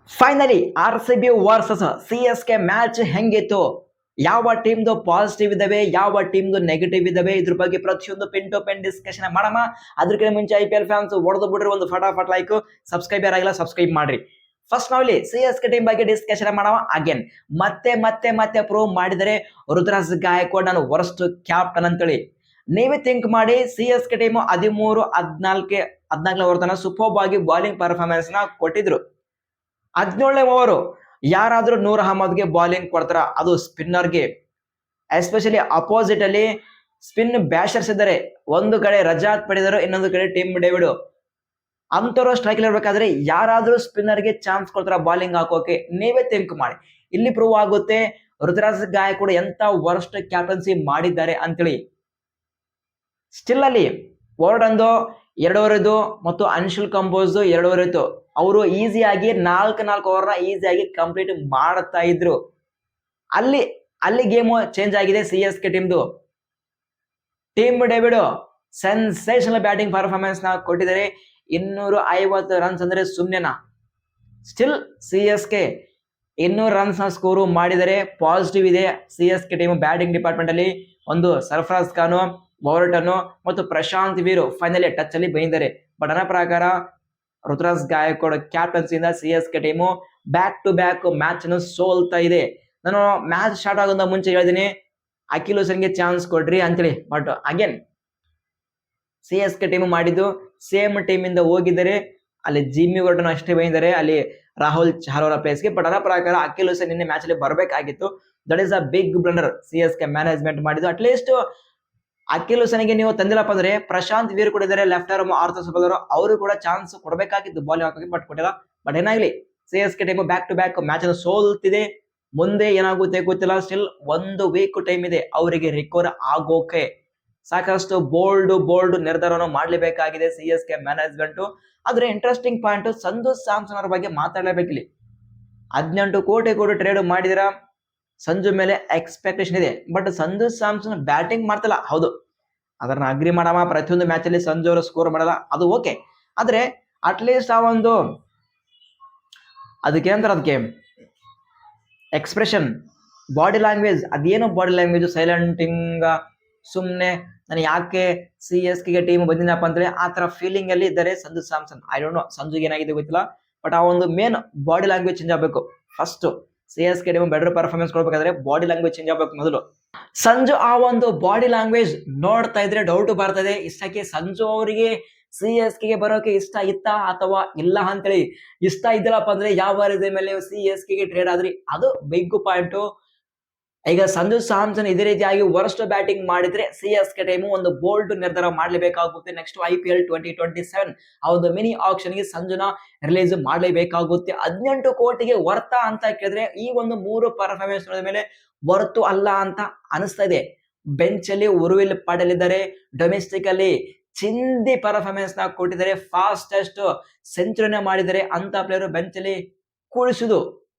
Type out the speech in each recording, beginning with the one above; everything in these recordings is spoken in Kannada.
Finally RCB versus CSK match ಹೆಂಗಿತ್ತು, ಯಾವ ಟೀಮ್ದು ಪಾಸಿಟಿವ್ ಇದಾವೆ, ಯಾವ ಟೀಮ್ದು ನೆಗೆಟಿವ್ ಇದಾವೆ, ಇದ್ರ ಬಗ್ಗೆ ಪ್ರತಿಯೊಂದು ಪಿನ್ ಟು ಪಿನ್ ಡಿಸ್ಕಷನ್ ಮಾಡೋಣ. ಅದಕ್ಕೆ ಮುಂಚೆ IPL ಫ್ಯಾನ್ಸ್ ಹೊಡೆದು ಬಿಡ್ರಿ ಒಂದು ಫಟಾಫಟ್ ಲೈಕ್, ಸಬ್ಸ್ಕ್ರೈಬ್ ಯಾರಾಗಿಲ್ಲ ಸಬ್ಸ್ಕ್ರೈಬ್ ಮಾಡ್ರಿ. ಫಸ್ಟ್ ನಾವಿಲ್ಲಿ CSK ಟೀಮ್ ಬಗ್ಗೆ ಡಿಸ್ಕಷನ್ ಮಾಡೋಣ. ಅಗೇನ್ ಮತ್ತೆ ಪ್ರೂವ್ ಮಾಡಿದರೆ ರುದ್ರಾಜ್ ಗಾಯಕ್ವಾಡ್ ನಾನು ವರ್ಸ್ಟ್ ಕ್ಯಾಪ್ಟನ್ ಅಂತೇಳಿ. ನೀವೇ ಥಿಂಕ್ ಮಾಡಿ, CSK ಟೀಮ್ 13-14 ಓವರ್ ತನಕ ಸೂಪರ್ ಆಗಿ ಬಾಲಿಂಗ್ ಪರ್ಫಾರ್ಮೆನ್ಸ್ ನ ಕೊಟ್ಟಿದ್ರು. 17ನೇ ಓವರು ಯಾರಾದ್ರೂ ನೂರ್ ಅಹಮದ್ಗೆ ಬಾಲಿಂಗ್ ಕೊಡ್ತಾರ, ಅದು ಸ್ಪಿನ್ನರ್ಗೆ. ಎಸ್ಪೆಷಲಿ ಅಪೋಸಿಟ್ ಅಲ್ಲಿ ಸ್ಪಿನ್ ಬ್ಯಾಷರ್ಸ್ ಇದ್ದಾರೆ. ಒಂದು ಕಡೆ ರಜಾತ್ ಪಡೆದರು, ಇನ್ನೊಂದು ಕಡೆ ಟಿಮ್ ಡೇವಿಡ್. ಅಂತವ್ರು ಸ್ಟ್ರೈಕ್ ಇರ್ಬೇಕಾದ್ರೆ ಯಾರಾದ್ರೂ ಸ್ಪಿನ್ನರ್ಗೆ ಚಾನ್ಸ್ ಕೊಡ್ತಾರ ಬಾಲಿಂಗ್ ಹಾಕೋಕೆ? ನೀವೇ ಥಿಂಕ್ ಮಾಡಿ. ಇಲ್ಲಿ ಪ್ರೂವ್ ಆಗುತ್ತೆ ರುದ್ರಾಜ್ ಗಾಯಕ್ವಾಡ್ ಎಂತ ವರ್ಸ್ಟ್ ಕ್ಯಾಪ್ಟನ್ಸಿ ಮಾಡಿದ್ದಾರೆ ಅಂತೇಳಿ. ಸ್ಟಿಲ್ ಅಲ್ಲಿ ಓವರ್ಡನ್ದು 2 ಓವರ್ ಇದ್ದು ಮತ್ತು ಅನ್ಶುಲ್ ಕಂಬೋಸ್ 2 ಓವರ್ ಇತ್ತು. ಅವರು ಈಸಿಯಾಗಿ 4 ಓವರ್ನ ಈಸಿಯಾಗಿ ಕಂಪ್ಲೀಟ್ ಮಾಡ್ತಾ ಇದ್ರು. ಅಲ್ಲಿ ಗೇಮ್ ಚೇಂಜ್ ಆಗಿದೆ CSK ಟೀಮ್ದು. Team David sensational batting performance ನ ಕೊಟ್ಟಿದ್ದಾರೆ. 250 ರನ್ಸ್ ಅಂದ್ರೆ ಸುಮ್ನೆನಾ? ಸ್ಟಿಲ್ CSK 200 ರನ್ಸ್ ನ ಸ್ಕೋರು ಮಾಡಿದರೆ ಪಾಸಿಟಿವ್ ಇದೆ CSK ಟೀಮ್ ಬ್ಯಾಟಿಂಗ್ ಡಿಪಾರ್ಟ್ಮೆಂಟ್ ಅಲ್ಲಿ. ಒಂದು ಸರ್ಫರಾಜ್ ಖಾನ್, ಬೋರ್ಟನ್ ಮತ್ತು ಪ್ರಶಾಂತ್ ವೀರ್ ಫೈನಲಿ ಟಚ್ ಅಲ್ಲಿ ಬಂದಿದ್ದಾರೆ. ಬಟ್ ನನ್ನ ಪ್ರಕಾರ ರುದ್ರಾಜ್ ಗಾಯಕ್ವಾಡ್ ಕ್ಯಾಪ್ಟನ್ಸಿಯಿಂದ CSK team back to back match ಅನ್ನು ಸೋಲ್ತಾ ಇದೆ. ನಾನು ಮ್ಯಾಚ್ ಸ್ಟಾರ್ಟ್ ಆಗೋದ ಮುಂಚೆ ಹೇಳಿದೀನಿ ಅಖಿಲ್ ಹುಸೇನ್ಗೆ ಚಾನ್ಸ್ ಕೊಡ್ರಿ ಅಂತೇಳಿ. ಬಟ್ ಅಗೇನ್ CSK ಟೀಮ್ ಮಾಡಿದ್ದು ಸೇಮ್ ಟೀಮ್ ಇಂದ ಹೋಗಿದ್ದಾರೆ. ಅಲ್ಲಿ ಜಿಮ್ಮಿ ವರ್ಡನ್ ಅಷ್ಟೇ ಬಂದಿದ್ದಾರೆ, ಅಲ್ಲಿ ರಾಹುಲ್ ಚಹರ್ ಅವರ ಪ್ಲೇಸ್ಗೆ. ಬಟ್ ಅದರ ಪ್ರಕಾರ ಅಖಿಲ್ ಹುಸೇನ್ ನಿನ್ನೆ ಮ್ಯಾಚ್ ಅಲ್ಲಿ ಬರಬೇಕಾಗಿತ್ತು. That is a big blunder CSK management ಮಾಡಿದ್ದು. ಅಟ್ಲೀಸ್ಟ್ ಅಖಿಲ್ ಹುಸೇನ್ಗೆ ನೀವು ತಂದಿಲ್ಲಪ್ಪ ಅಂದ್ರೆ ಪ್ರಶಾಂತ್ ವೀರ್ ಕೂಡ ಇದ್ದಾರೆ, ಲೆಫ್ಟ್ ಆರ್ಮ್ ಆರ್ಥರ್ ಬದಲು ಅವರು ಕೂಡ ಚಾನ್ಸ್ ಕೊಡಬೇಕಾಗಿತ್ತು ಬಾಲಿಂಗ್ ಹಾಕೋಕೆ, ಬಟ್ ಕೊಟ್ಟಿಲ್ಲ. ಬಟ್ ಏನಾಗ್ಲಿ CSK team back to back match ಅನ್ನು ಸೋಲ್ತಿದೆ. ಮುಂದೆ ಏನಾಗುತ್ತೆ ಗೊತ್ತಿಲ್ಲ. ಸ್ಟಿಲ್ 1 ವೀಕ್ ಟೈಮ್ ಇದೆ ಅವರಿಗೆ ರಿಕವರ್ ಆಗೋಕೆ. ಸಾಕಷ್ಟು ಬೋಲ್ಡ್ ನಿರ್ಧಾರವನ್ನು ಮಾಡಲೇಬೇಕಾಗಿದೆ CSK ಮ್ಯಾನೇಜ್ಮೆಂಟ್. ಆದ್ರೆ ಇಂಟ್ರೆಸ್ಟಿಂಗ್ ಪಾಯಿಂಟ್, ಸಂಜು ಸ್ಯಾಮ್ಸನ್ ಅವರ ಬಗ್ಗೆ ಮಾತಾಡಲೇಬೇಕಿಲ್ಲಿ. 18 ಕೋಟಿ ಟ್ರೇಡ್ ಮಾಡಿದಿರ, ಸಂಜು ಮೇಲೆ ಎಕ್ಸ್ಪೆಕ್ಟೇಷನ್ ಇದೆ. ಬಟ್ ಸಂಜು ಸ್ಯಾಮ್ಸನ್ ಬ್ಯಾಟಿಂಗ್ ಮಾಡ್ತಿಲ್ಲ, ಹೌದು ಅದನ್ನ ಅಗ್ರಿ ಮಾಡಮ್ಮ. ಪ್ರತಿಯೊಂದು ಮ್ಯಾಚ್ ಅಲ್ಲಿ ಸಂಜು ಅವರು ಸ್ಕೋರ್ ಮಾಡಲ್ಲ, ಅದು ಓಕೆ. ಆದ್ರೆ ಅಟ್ಲೀಸ್ಟ್ ಆ ಒಂದು ಅದಕ್ಕೆ ಎಕ್ಸ್ಪ್ರೆಷನ್, ಬಾಡಿ ಲ್ಯಾಂಗ್ವೇಜ್, ಅದೇನೋ ಬಾಡಿ ಲ್ಯಾಂಗ್ವೇಜ್ ಸೈಲೆಂಟಿಂಗ್, ಸುಮ್ನೆ ನಾನು ಯಾಕೆ CSK ಟೀಮ್ ಬಂದಿನಪ್ಪ ಅಂತೇಳಿ ಆ ತರ ಫೀಲಿಂಗ್ ಅಲ್ಲಿ ಇದ್ದಾರೆ Sanju Samson. I don't know ಸಂಜುಗೆ ಏನಾಗಿದೆ ಗೊತ್ತಿಲ್ಲ. ಬಟ್ ಆ ಒಂದು ಮೇನ್ ಬಾಡಿ ಲ್ಯಾಂಗ್ವೇಜ್ ಚೇಂಜ್ ಆಗಬೇಕು. First CSK team better performance ಕೊಡ್ಬೇಕಾದ್ರೆ ಬಾಡಿ ಲ್ಯಾಂಗ್ವೇಜ್ ಚೇಂಜ್ ಆಗಬೇಕು ಮೊದಲು. ಸಂಜು ಆ ಒಂದು ಬಾಡಿ ಲ್ಯಾಂಗ್ವೇಜ್ ನೋಡ್ತಾ ಇದ್ರೆ ಡೌಟ್ ಬರ್ತದೆ, ಇಷ್ಟಕ್ಕೆ ಸಂಜು ಅವರಿಗೆ CSK ಗೆ ಬರೋಕೆ ಇಷ್ಟ ಇತ್ತಾ ಅಥವಾ ಇಲ್ಲ ಅಂತೇಳಿ. ಇಷ್ಟ ಇದ್ದಿಲ್ಲಪ್ಪ ಅಂದ್ರೆ ಯಾವ ರೀತಿ ಮೇಲೆ CSK ಗೆ ಟ್ರೇಡ್ ಆದ್ರಿ, ಅದು ಬಿಗ್ ಪಾಯಿಂಟ್. ಈಗ ಸಂಜು ಸ್ಯಾಮ್ಸನ್ ಇದೇ ರೀತಿಯಾಗಿ ವರ್ಸ್ಟ್ ಬ್ಯಾಟಿಂಗ್ ಮಾಡಿದ್ರೆ CSK ಟೀಮ್ ಒಂದು ಬೋಲ್ಡ್ ನಿರ್ಧಾರ ಮಾಡಲೇಬೇಕಾಗುತ್ತೆ. ನೆಕ್ಸ್ಟ್ IPL 2027 ಆ ಒಂದು ಮಿನಿ ಆಕ್ಷನ್ ಗೆ ಸಂಜುನ ರಿಲೀಸ್ ಮಾಡಲೇಬೇಕಾಗುತ್ತೆ. 18 ಕೋಟಿಗೆ ವರ್ತ ಅಂತ ಕೇಳಿದ್ರೆ ಈ ಒಂದು 3 ಪರ್ಫಾರ್ಮೆನ್ಸ್ ಮೇಲೆ ವರ್ತು ಅಲ್ಲ ಅಂತ ಅನಿಸ್ತಾ ಇದೆ. ಬೆಂಚ್ ಅಲ್ಲಿ ಉರುವಿಲ್ ಪಾಟೀಲ್ ಇದ್ದಾರೆ, ಡೊಮೆಸ್ಟಿಕ್ ಅಲ್ಲಿ ಚಿಂದಿ ಪರ್ಫಾರ್ಮೆನ್ಸ್ ನ ಕೊಟ್ಟಿದ್ದಾರೆ, ಫಾಸ್ಟೆಸ್ಟ್ ಸೆಂಚುರಿನ ಮಾಡಿದ್ದಾರೆ. ಅಂತ ಪ್ಲೇಯರ್ ಬೆಂಚ್ ಅಲ್ಲಿ ಕೂಡಿಸುದು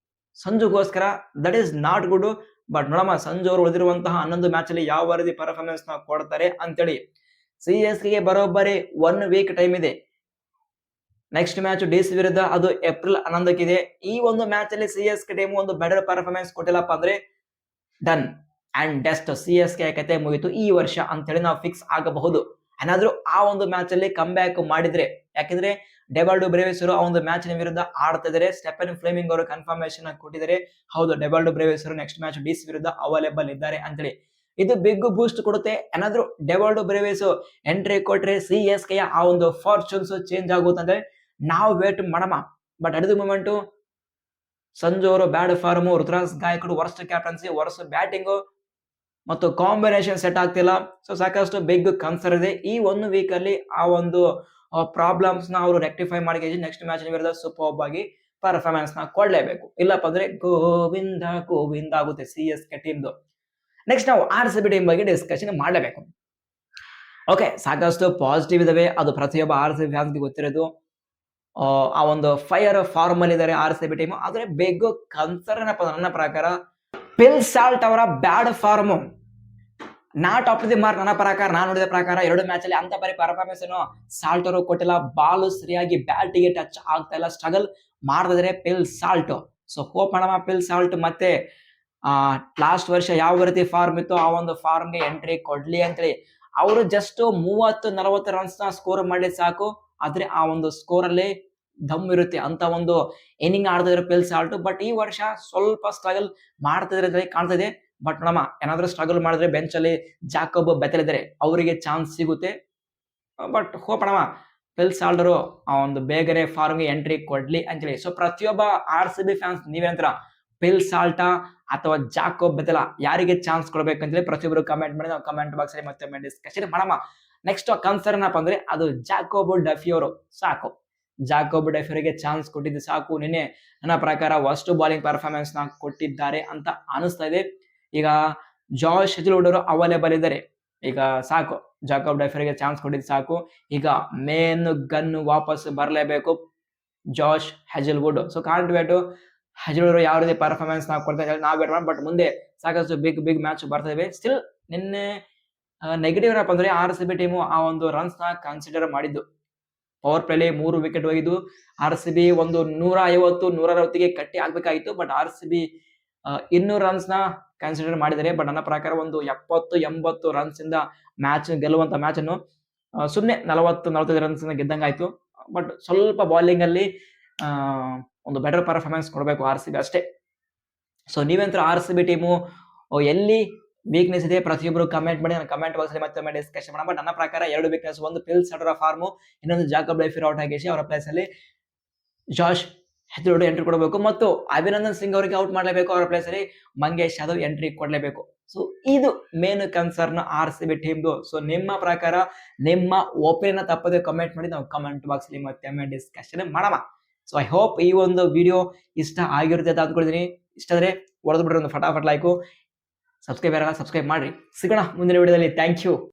ಸಂಜುಗೋಸ್ಕರ, that is not good. But ನೋಡಮ್ಮ ಸಂಜು ಅವರು ಉಳಿದಿರುವಂತಹ 11 ಮ್ಯಾಚ್ ಅಲ್ಲಿ ಯಾವ ರೀತಿ ಪರ್ಫಾರ್ಮೆನ್ಸ್ ನ ಕೊಡ್ತಾರೆ ಅಂತೇಳಿ. CSK ಗೆ ಬರೋಬ್ಬರಿ 1 ವೀಕ್ ಟೈಮ್ ಇದೆ. ನೆಕ್ಸ್ಟ್ ಮ್ಯಾಚ್ DC ವಿರುದ್ಧ, ಅದು ಏಪ್ರಿಲ್ 11 ಇದೆ. ಈ ಒಂದು ಮ್ಯಾಚ್ ಅಲ್ಲಿ CSK ಟೀಮ್ ಒಂದು ಬೆಟರ್ ಪರ್ಫಾರ್ಮೆನ್ಸ್ ಕೊಟ್ಟಿಲ್ಲಪ್ಪ ಅಂದ್ರೆ ಡನ್ ಅಂಡ್ ಡೆಸ್ಟ್, CSK ಕತೆ ಮುಗಿತು ಈ ವರ್ಷ ಅಂತೇಳಿ ನಾವು ಫಿಕ್ಸ್ ಆಗಬಹುದು. ಏನಾದ್ರೂ ಆ ಒಂದು ಮ್ಯಾಚ್ ಅಲ್ಲಿ ಕಮ್ ಬ್ಯಾಕ್ ಮಾಡಿದ್ರೆ, ಯಾಕಂದ್ರೆ ಡೆವಾಲ್ಡೋ ಬ್ರೇವಿಸ್ ಅವರು ಆ ಒಂದು ಮ್ಯಾಚ್ ವಿರುದ್ಧ ಆಡ್ತಾ ಇದ್ದಾರೆ. ಸ್ಟೆಫನ್ ಫ್ಲೆಮಿಂಗ್ ಅವರು ಕನ್ಫರ್ಮೇಶನ್ ಕೊಟ್ಟಿದ್ದಾರೆ, ಹೌದು ಡೆವಾಲ್ಡೋ ಬ್ರೇವಿಸ್ ಅವರು ನೆಕ್ಸ್ಟ್ ಮ್ಯಾಚ್ DC ವಿರುದ್ಧ ಅವೈಲೇಬಲ್ ಇದ್ದಾರೆ ಅಂತೇಳಿ. ಇದು ಬಿಗ್ ಬೂಸ್ಟ್ ಕೊಡುತ್ತೆ. ಏನಾದ್ರೂ ಡೆವಾಲ್ಡೋ ಬ್ರೇವಿಸ್ ಎಂಟ್ರಿ ಕೊಟ್ರೆ CSK ಆ ಒಂದು ಫಾರ್ಚೂನ್ಸ್ ಚೇಂಜ್ ಆಗುತ್ತೆ ಅಂದ್ರೆ ನಾವು ವೇಟ್ ಮಾಡಮ್ಮ. But at the moment Sanju ಅವರು bad form, Ruturaj Gaikwad worst captaincy, worst batting ಮತ್ತು ಕಾಂಬಿನೇಷನ್ ಸೆಟ್ ಆಗ್ತಿಲ್ಲ. ಸೊ ಸಾಕಷ್ಟು ಬಿಗ್ ಕನ್ಸರ್ನ್ ಇದೆ. ಈ 1 ವೀಕ್ ಅಲ್ಲಿ ಆ ಒಂದು ಪ್ರಾಬ್ಲಮ್ಸ್ ನ ಅವರು ರೆಕ್ಟಿಫೈ ಮಾಡಿ ನೆಕ್ಸ್ಟ್ ಮ್ಯಾಚ್ ವಿರುದ್ಧ ಸೂಪರ್ ಆಗಿ ಪರ್ಫಾರ್ಮೆನ್ಸ್ ನ ಕೊಡ್ಲೇಬೇಕು. ಇಲ್ಲಪ್ಪ ಅಂದ್ರೆ ಗೋವಿಂದ ಆಗುತ್ತೆ CSK ಟೀಮ್ದು. ನೆಕ್ಸ್ಟ್ ನಾವು RCB ಟೀಮ್ ಬಗ್ಗೆ ಡಿಸ್ಕಷನ್ ಮಾಡಲೇಬೇಕು. ಓಕೆ, ಸಾಕಷ್ಟು ಪಾಸಿಟಿವ್ ಇದಾವೆ, ಅದು ಪ್ರತಿಯೊಬ್ಬ RCB ಫ್ಯಾನ್ಸ್ಗೆ ಗೊತ್ತಿರೋದು. ಆ ಒಂದು ಫೈರ್ ಫಾರ್ಮ್ ಅಲ್ಲಿ ಇದ್ದಾರೆ RCB ಟೀಮ್. ಆದ್ರೆ ಬಿಗ್ ಕನ್ಸರ್ನ್ ನನ್ನ ಪ್ರಕಾರ ಪಿಲ್ ಸಾಲ್ಟ್ ಅವರ bad form, not up to the mark. ನನ್ನ ಪ್ರಕಾರ, ನಾನು ನೋಡಿದ ಪ್ರಕಾರ 2 ಮ್ಯಾಚ್ ಅಲ್ಲಿ ಅಂತ ಪರಿ ಪರ್ಫಾರ್ಮೆನ್ಸ್ ಏನು ಸಾಲ್ಟ್ ಅವರು ಕೊಟ್ಟಿಲ್ಲ. ಬಾಲ್ ಸರಿಯಾಗಿ ಬ್ಯಾಟಿಗೆ ಟಚ್ ಆಗ್ತಾ ಇಲ್ಲ, ಸ್ಟ್ರಗಲ್ ಮಾಡ್ತಿದ್ರೆ ಪಿಲ್ ಸಾಲ್ಟ್. ಸೊ ಹೋಪ್ ಮಾಡಮ್ಮ ಪಿಲ್ ಸಾಲ್ಟ್ ಮತ್ತೆ ಲಾಸ್ಟ್ ವರ್ಷ ಯಾವ ರೀತಿ ಫಾರ್ಮ್ ಇತ್ತು ಆ ಒಂದು ಫಾರ್ಮ್ಗೆ ಎಂಟ್ರಿ ಕೊಡ್ಲಿ ಅಂತೇಳಿ. ಅವರು ಜಸ್ಟ್ 30-40 ರನ್ಸ್ ನ ಸ್ಕೋರ್ ಮಾಡಿ ಸಾಕು, ಆದ್ರೆ ಆ ಒಂದು ಸ್ಕೋರ್ ಅಲ್ಲಿ ದಮ್ ಇರುತ್ತೆ ಅಂತ ಒಂದು ಇನ್ನಿಂಗ್ ಆಡ್ತಿದ್ರು ಪಿಲ್ ಸಾಲ್ಟ್. ಬಟ್ ಈ ವರ್ಷ ಸ್ವಲ್ಪ ಸ್ಟ್ರಗಲ್ ಮಾಡ್ತಿದ್ರೆ ಅಂತ ಕಾಣ್ತಿದೆ. ಬಟ್ ನಮ್ಮ ಏನಾದ್ರೂ ಸ್ಟ್ರಗಲ್ ಮಾಡಿದ್ರೆ ಬೆಂಚ್ ಅಲ್ಲಿ ಜಾಕೋಬ್ ಬೆಥೆಲ್ ಇದ್ದಾರೆ, ಅವರಿಗೆ ಚಾನ್ಸ್ ಸಿಗುತ್ತೆ. ಬಟ್ ಹೋಪ್ ಮಾಡಮ್ಮ ಪಿಲ್ ಸಾಲ್ಟರು ಆ ಒಂದು ಬೇಗನೆ ಫಾರ್ಮ್ಗೆ ಎಂಟ್ರಿ ಕೊಡ್ಲಿ ಅಂತೇಳಿ. ಸೊ ಪ್ರತಿಯೊಬ್ಬ RCB ಫ್ಯಾನ್ಸ್ ನೀವೇನಂತೀರ, ಪಿಲ್ ಸಾಲ್ಟಾ ಅಥವಾ ಜಾಕೋಬ್ ಬೆಥೆಲ ಯಾರಿಗೆ ಚಾನ್ಸ್ ಕೊಡ್ಬೇಕಂತೇಳಿ ಪ್ರತಿಯೊಬ್ಬರು ಕಮೆಂಟ್ ಮಾಡಿ ನಾವು ಕಮೆಂಟ್ ಬಾಕ್ಸ್ ಅಲ್ಲಿ ಮತ್ತೆ ಡಿಸ್ಕಷನ್ ಮಾಡಮ್ಮ. ನೆಕ್ಸ್ಟ್ ಕನ್ಸರ್ನ್ ಏನಪ್ಪ ಅಂದ್ರೆ ಅದು ಜಾಕೋಬ್ ಡಫಿ ಅವರು. ಸಾಕು ಜಾಕೋಬ್ ಡಫಿ ಅವರಿಗೆ ಚಾನ್ಸ್ ಕೊಟ್ಟಿದ್ದು ಸಾಕು. ನಿನ್ನೆ ನನ್ನ ಪ್ರಕಾರ ವರ್ಸ್ಟ್ ಬಾಲಿಂಗ್ ಪರ್ಫಾರ್ಮೆನ್ಸ್ ನ ಕೊಟ್ಟಿದ್ದಾರೆ ಅಂತ ಅನಿಸ್ತಾ ಇದೆ. ಈಗ ಜಾಶ್ ಹೆಜಲ್ವುಡ್ ಅವರು ಅವೈಲೇಬಲ್ ಇದ್ದಾರೆ, ಈಗ ಸಾಕು ಜಾಕೋಬ್ ಡಫಿ ಅವರಿಗೆ ಚಾನ್ಸ್ ಕೊಟ್ಟಿದ್ದು ಸಾಕು. ಈಗ ಮೇನ್ ಗನ್ ವಾಪಸ್ ಬರಲೇಬೇಕು Josh Hazlewood. So can't wait Hazlewood ಯಾವ ರೀತಿ ಪರ್ಫಾರ್ಮೆನ್ಸ್ ನಾವು ಕೊಡ್ತಾ ನಾವು ವೇಟ್ ಮಾಡಿ. ಬಟ್ ಮುಂದೆ ಸಾಕಷ್ಟು ಬಿಗ್ ಮ್ಯಾಚ್ ಬರ್ತಾ ಇವೆ. ಸ್ಟಿಲ್ ನಿನ್ನೆ ನೆಗೆಟಿವ್ ಏನಪ್ಪ ಅಂದ್ರೆ RCB ಟೀಮು ಆ ಒಂದು ರನ್ಸ್ ನ ಕನ್ಸಿಡರ್ ಮಾಡಿದ್ದು. ಪವರ್ ಪ್ಲೇಲಿ 3 ವಿಕೆಟ್ ಹೋಗಿದ್ದು. RCB ಒಂದು 150-160ಗೆ ಕಟ್ಟಿ ಆಗ್ಬೇಕಾಗಿತ್ತು. ಬಟ್ RCB 200 ರನ್ಸ್ ನ ಕನ್ಸಿಡರ್ ಮಾಡಿದ್ದಾರೆ. ಬಟ್ ನನ್ನ ಪ್ರಕಾರ ಒಂದು 70-80 ರನ್ಸ್ ಇಂದ ಮ್ಯಾಚ್ ಗೆಲ್ಲುವಂತ ಮ್ಯಾಚ್ ಅನ್ನು ಸುಮ್ನೆ 40-45 ರನ್ಸ್ ಗೆದ್ದಂಗಾಯ್ತು. ಬಟ್ ಸ್ವಲ್ಪ ಬಾಲಿಂಗ್ ಅಲ್ಲಿ ಒಂದು ಬೆಟರ್ ಪರ್ಫಾರ್ಮೆನ್ಸ್ ಕೊಡಬೇಕು RCB ಅಷ್ಟೇ. ಸೊ ನೀವೆಂತರ RCB ಟೀಮು ಎಲ್ಲಿ ವೀಕ್ನೆಸ್ ಇದೆ ಪ್ರತಿಯೊಬ್ಬರು ಕಮೆಂಟ್ ಮಾಡಿ, ನಾನು ಕಮೆಂಟ್ ಬಾಕ್ಸ್ ಅಲ್ಲಿ ಮತ್ತೆ ಡಿಸ್ಕಷನ್ ಮಾಡೋಣ. ಬಟ್ ನನ್ನ ಪ್ರಕಾರ 2 ವೀಕ್ನೆಸ್, ಒಂದು ಪಿಲ್ ಸಾಲ್ಟರ್ ಫಾರ್ಮು, ಇನ್ನೊಂದು ಜಾಕೋಬ್ ಡಫಿ ಔಟ್ ಆಗಿಸಿ ಅವರ ಪ್ಲೇಸ್ ಅಲ್ಲಿ ಜಾಶ್ ಹೆಜಲ್ವುಡ್ ಎಂಟ್ರಿ ಕೊಡಬೇಕು ಮತ್ತು ಅಭಿನಂದನ್ ಸಿಂಗ್ ಅವರಿಗೆ ಔಟ್ ಮಾಡಲೇಬೇಕು, ಅವರ ಪ್ಲೇಸ್ ಅಲ್ಲಿ ಮಂಗೇಶ್ ಯಾದವ್ ಎಂಟ್ರಿ ಕೊಡಲೇಬೇಕು. ಸೊ ಇದು ಮೇನ್ ಕನ್ಸರ್ನ್ RCB ಟೀಮ್ದು. ಸೊ ನಿಮ್ಮ ಪ್ರಕಾರ ನಿಮ್ಮ ಒಪಿನಿಯನ್ ತಪ್ಪದೆ ಕಮೆಂಟ್ ಮಾಡಿ, ನಾವು ಕಮೆಂಟ್ ಬಾಕ್ಸ್ ಅಲ್ಲಿ ಮತ್ತೆ ಡಿಸ್ಕಷನ್ ಮಾಡೋಣ. ಸೊ ಐ ಹೋಪ್ ಈ ಒಂದು ವಿಡಿಯೋ ಇಷ್ಟ ಆಗಿರುತ್ತೆ ಅಂತ ಅಂದ್ಕೊಳ್ತೀನಿ. ಇಷ್ಟ ಆದ್ರೆ ಹೊಡೆದು ಬಿಡ್ರಿ ಒಂದು ಫಟಾಫಟ್ ಲೈಕು, ಸಬ್ಸ್ಕ್ರೈಬ್ ಮಾಡಿ. ಸಿಗೋಣ ಮುಂದಿನ ವಿಡಿಯೋದಲ್ಲಿ. Thank you.